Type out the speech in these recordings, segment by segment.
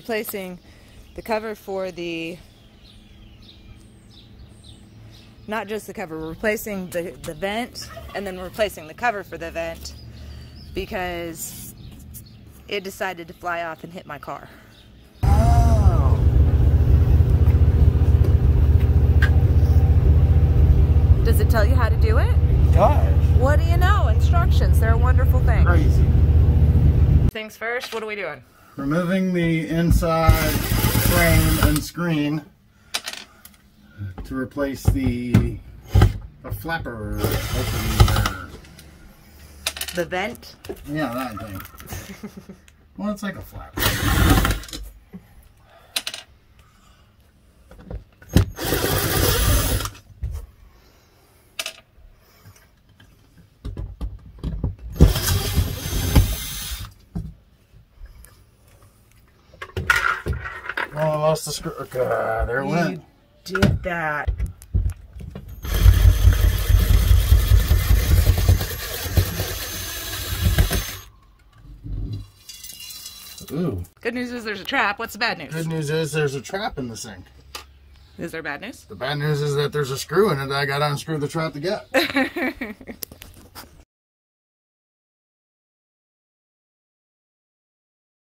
replacing the cover for the, not just the cover, we're replacing the vent, and then we're replacing the cover for the vent because it decided to fly off and hit my car. Oh. Does it tell you how to do it? It does. What do you know? Instructions, they're a wonderful thing. Crazy. Things first, what are we doing? Removing the inside frame and screen to replace the flapper opening. The vent? Yeah, that thing. Well, it's like a flapper. Oh, I lost the screw. Okay, there it went. You did that. Ooh. Good news is there's a trap. What's the bad news? Good news is there's a trap in the sink. Is there bad news? The bad news is that there's a screw in it that I got to unscrew the trap to get.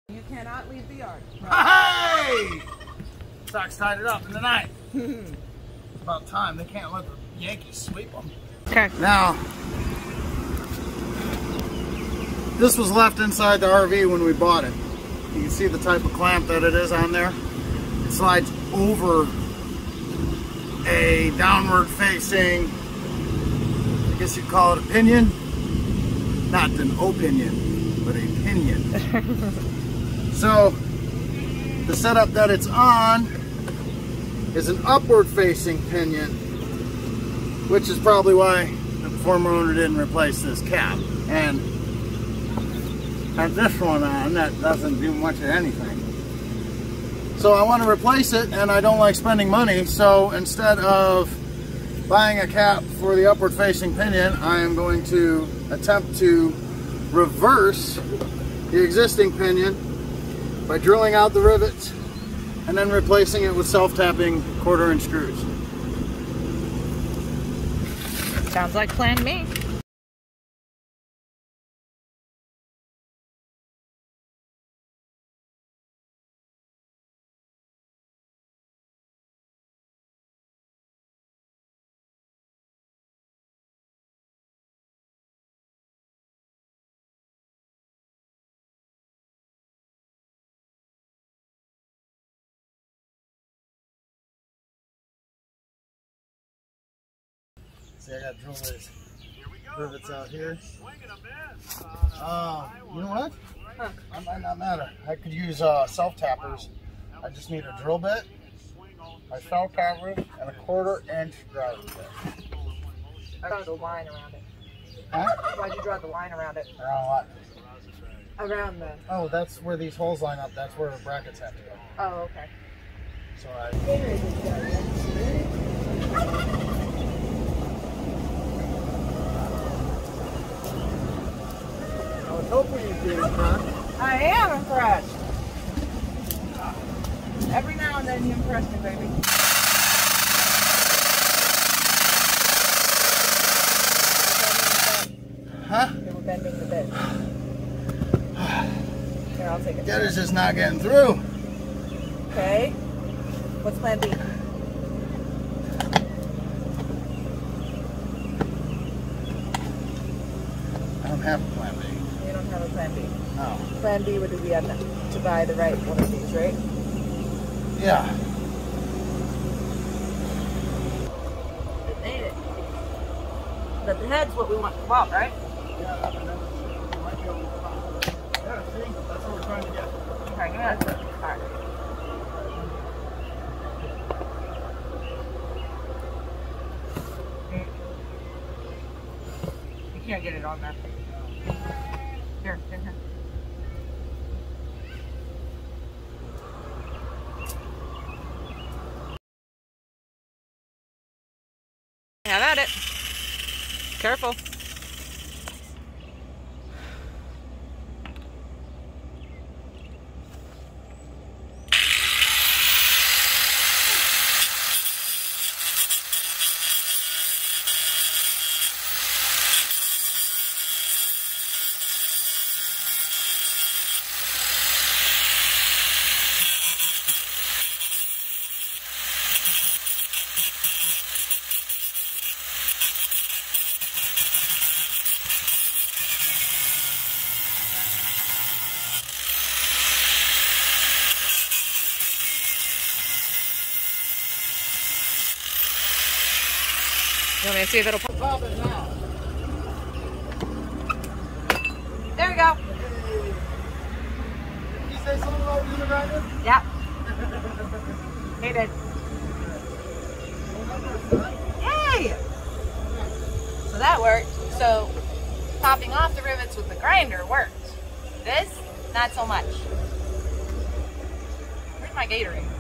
You cannot leave the yard. No. Hey! Sox tied it up in the night. About time. They can't let the Yankees sweep them. Okay. Now, this was left inside the RV when we bought it. You can see the type of clamp that it is on there. It slides over a downward facing, I guess you'd call it a pinion. Not an opinion, but a pinion. So, the setup that it's on is an upward facing pinion, which is probably why the former owner didn't replace this cap. And had this one on that doesn't do much of anything. So I want to replace it, and I don't like spending money, so instead of buying a cap for the upward facing pinion, I am going to attempt to reverse the existing pinion by drilling out the rivets and then replacing it with self-tapping 1/4" screws. Sounds like plan me. See, I got drill these rivets out here. You know what? Huh. That might not matter. I could use self-tappers. I just need a drill bit, a self-tapper, and a 1/4" driver bit. I draw the line around it. Huh? Why'd you draw the line around it? Around what? Around the... Oh, that's where these holes line up. That's where the brackets have to go. Oh, okay. So I was hoping you'd be impressed. I am impressed. Every now and then you impress me, baby. Huh? They were bending the bit. Here, I'll take it. That is just not getting through. Okay. What's plan B? I don't have a plan B. You don't have a plan B. No. Plan B would be to buy the right one of these, right? Yeah. It made it. But the head's what we want to pop, right? Yeah, I might be able to stop. Yeah, see? That's what we're trying to get. Okay, give me that. All right. You can't get it on there. Here, here, here. Have at it. Careful. You want me to see if it'll pop? Pop it now. There we go. Did you say something about unit grinder? Yep. He did. Yay! So that worked. So popping off the rivets with the grinder worked. This, not so much. Where's my Gatorade?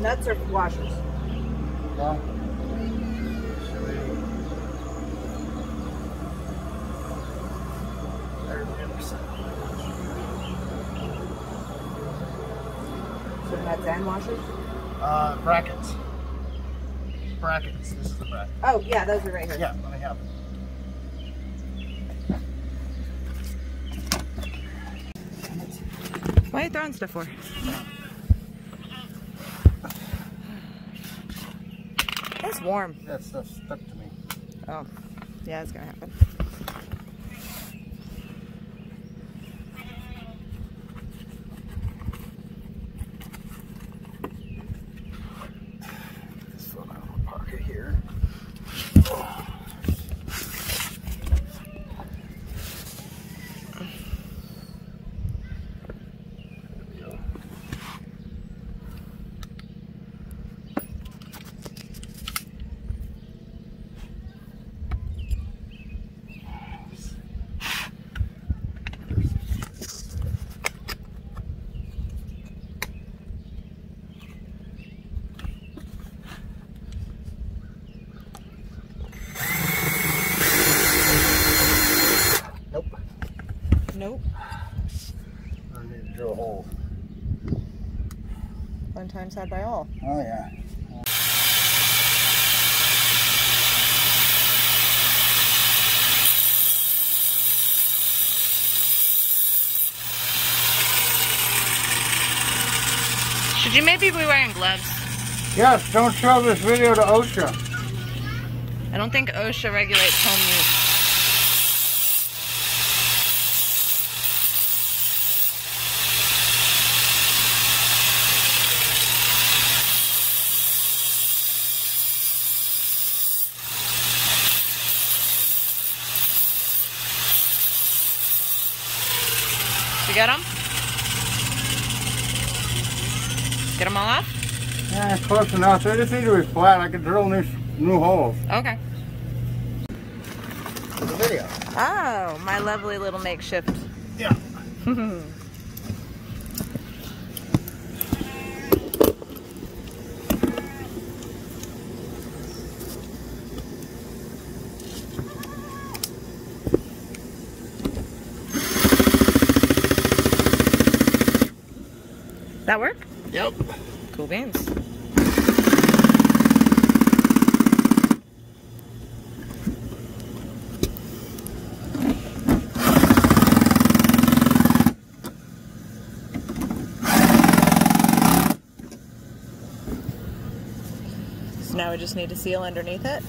Nuts or washers? Yeah. So nuts and washers? Brackets. Brackets. This is the bracket. Oh, yeah, those are right here. Yeah, let me have it. Why are you throwing stuff for? It's warm. That stuff stuck to me. Oh, yeah, it's gonna happen. This phone out of my pocket here. Nope. I need to drill a hole. One time had by all. Oh yeah. Should you maybe be wearing gloves? Yes, don't show this video to OSHA. I don't think OSHA regulates home use. You got them? Get them all off? Yeah, close enough. They just need to be flat. I can drill new holes. Okay. For the video. Oh, my lovely little makeshift. Yeah. That work? Yep. Cool beans. So now we just need to seal underneath it?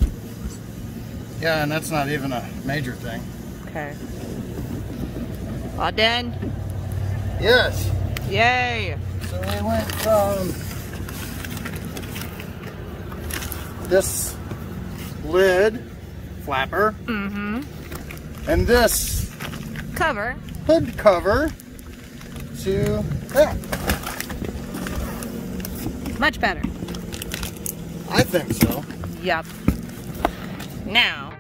Yeah, and that's not even a major thing. Okay. All done? Yes. Yay! So we went from this lid flapper and this Cover. hood cover to that. Much better. I think so. Yep. Now,